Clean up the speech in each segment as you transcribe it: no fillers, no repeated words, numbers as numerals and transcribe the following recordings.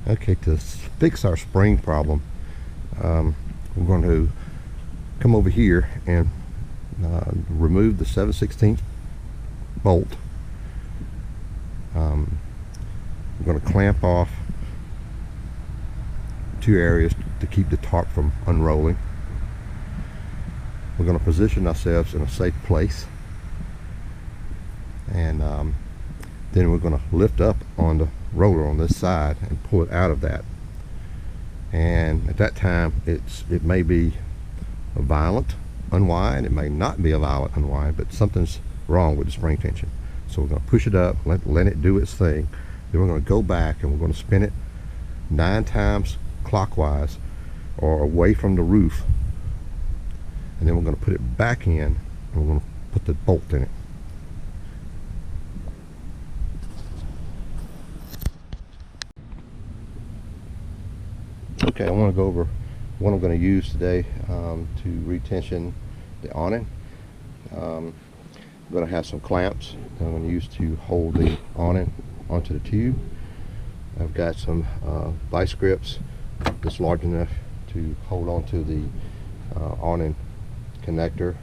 Okay, to fix our spring problem, we're going to come over here and remove the 7/16 bolt. We're going to clamp off two areas to keep the tarp from unrolling. We're going to position ourselves in a safe place, and then we're going to lift up on the roller on this side and pull it out of that. And at that time, it may be a violent unwind, it may not be a violent unwind, but something's wrong with the spring tension. So we're going to push it up, let it do its thing. Then we're going to go back and we're going to spin it 9 times clockwise or away from the roof, and then we're going to put it back in and we're going to put the bolt in it. Okay, I want to go over what I'm going to use today to retension the awning. I'm going to have some clamps that I'm going to use to hold the awning onto the tube. I've got some vice grips that's large enough to hold onto the awning connector.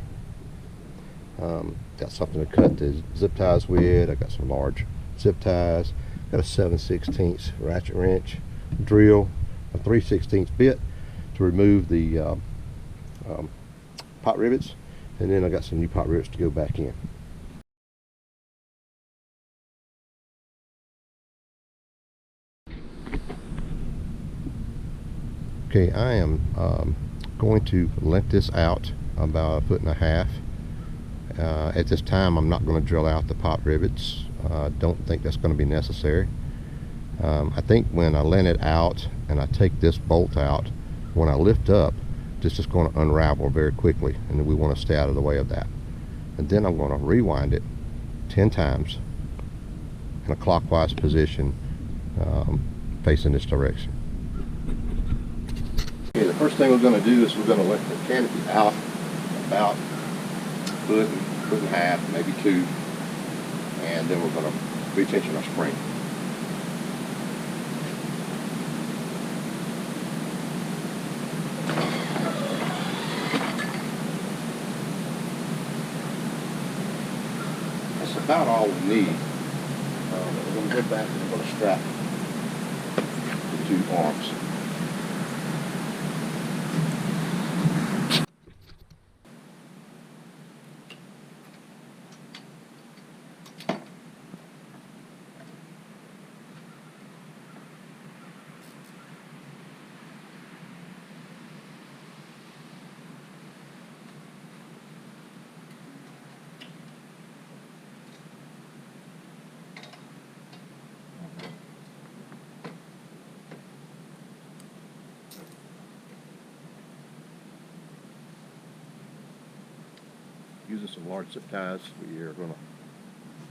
Got something to cut the zip ties with. I got some large zip ties. Got a 7/16 ratchet wrench, drill, a 3/16 bit to remove the pot rivets, and then I got some new pot rivets to go back in. Okay, I am going to length this out about 1.5 feet. At this time, I'm not going to drill out the pot rivets. I don't think that's going to be necessary. I think when I length it out and I take this bolt out, when I lift up, this is going to unravel very quickly, and we want to stay out of the way of that. And then I'm going to rewind it 10 times in a clockwise position, facing this direction. Okay, the first thing we're going to do is we're going to lift the canopy out about a foot and a half, maybe 2, and then we're going to retension our spring. That's about all we need. We're going to go back and we're going to strap the 2 arms. Using some large zip ties, we are going to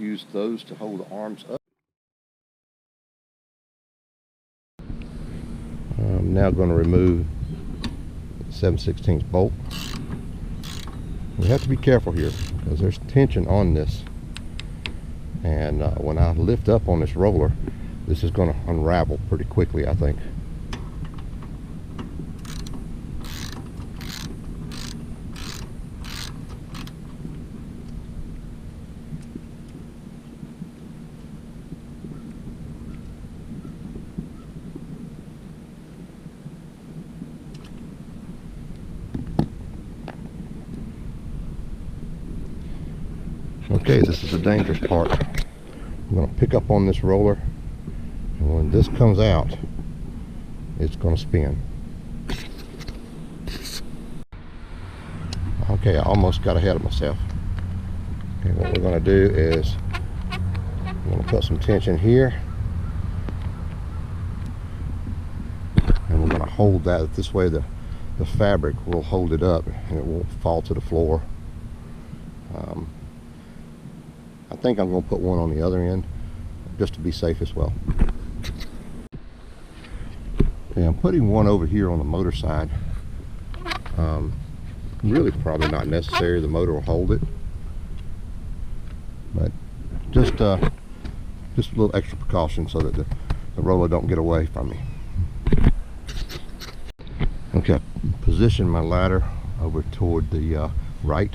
use those to hold the arms up. I'm now going to remove the 7/16 bolt. We have to be careful here because there's tension on this, and when I lift up on this roller, this is going to unravel pretty quickly, I think. Okay, this is the dangerous part. I'm going to pick up on this roller, and when this comes out, it's going to spin. Okay, I almost got ahead of myself. Okay, what we're going to do is I'm going to put some tension here, and we're going to hold that this way. The fabric will hold it up and it won't fall to the floor. I think I'm going to put one on the other end just to be safe as well. Okay, I'm putting one over here on the motor side. Really probably not necessary. The motor will hold it, but just a little extra precaution so that the roller don't get away from me. Okay, position my ladder over toward the right.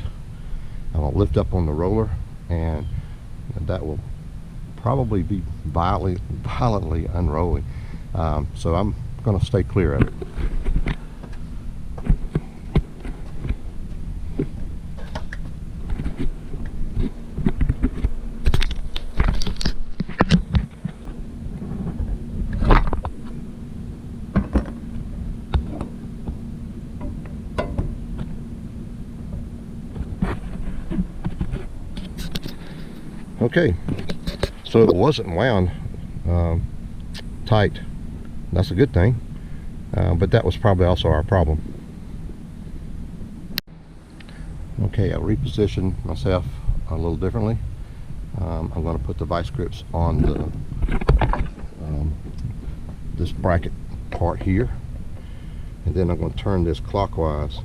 I'm going to lift up on the roller, and that will probably be violently unrolling. So I'm going to stay clear of it. Okay, so it wasn't wound tight. That's a good thing, but that was probably also our problem. Okay, I repositioned myself a little differently. I'm going to put the vice grips on the this bracket part here, and then I'm going to turn this clockwise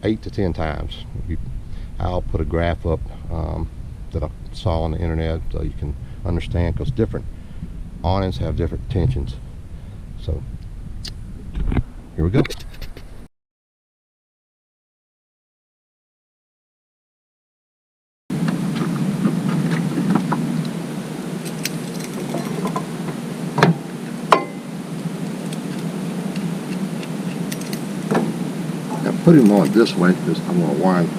8 to 10 times. I'll put a graph up that I saw on the internet so you can understand, because different awnings have different tensions. So here we go. Now put him on this way because I'm going to wind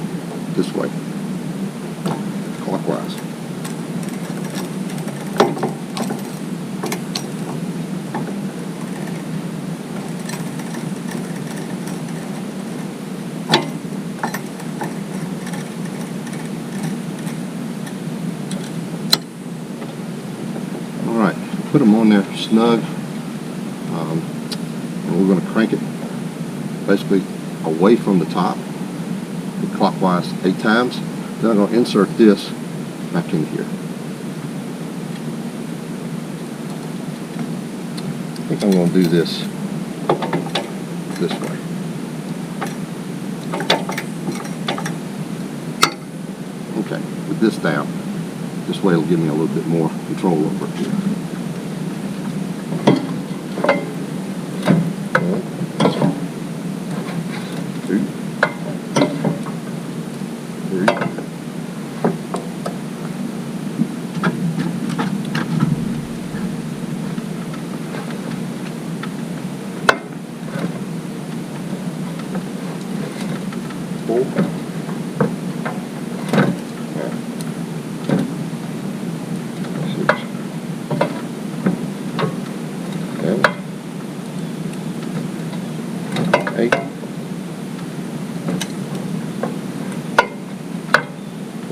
this way, clockwise. Alright, put them on there snug, and we're going to crank it basically away from the top, clockwise 8 times. Then I'm going to insert this back in here. I think I'm going to do this way. Okay, with this down. This way it'll give me a little bit more control over it here.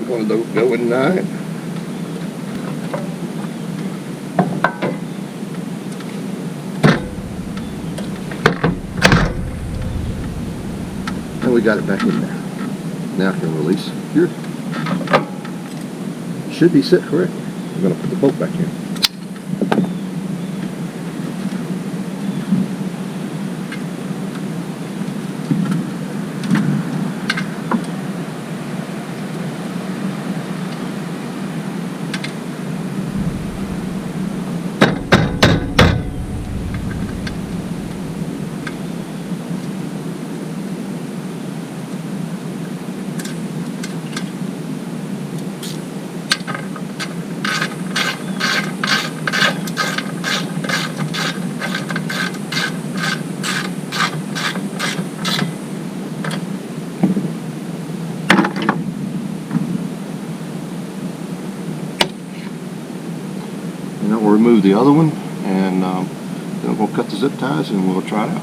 We're going to go with 9. And we got it back in there. Now I can release here. Should be set correctly. I'm going to put the bolt back in. We'll remove the other one, and then we'll cut the zip ties and we'll try it out.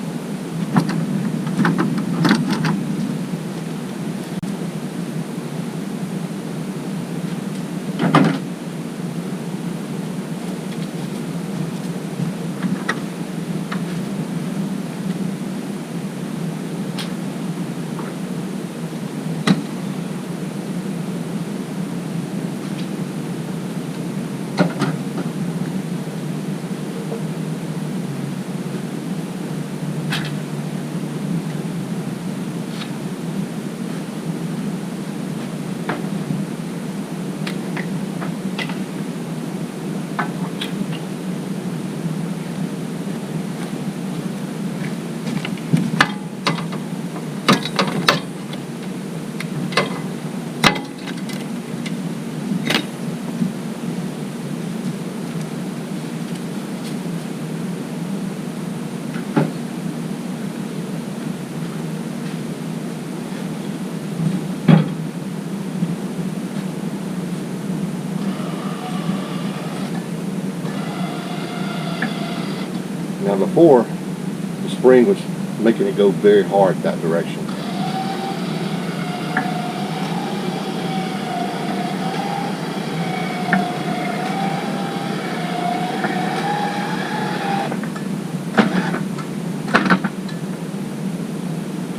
Now before, the spring was making it go very hard that direction.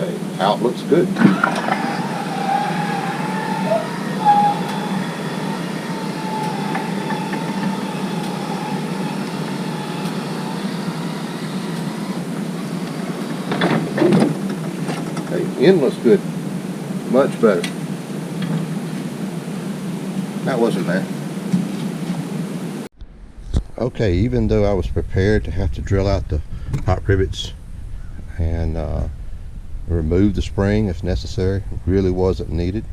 Okay, out looks good. In looks good, much better. That wasn't bad. Okay, even though I was prepared to have to drill out the pop rivets and remove the spring if necessary, it really wasn't needed.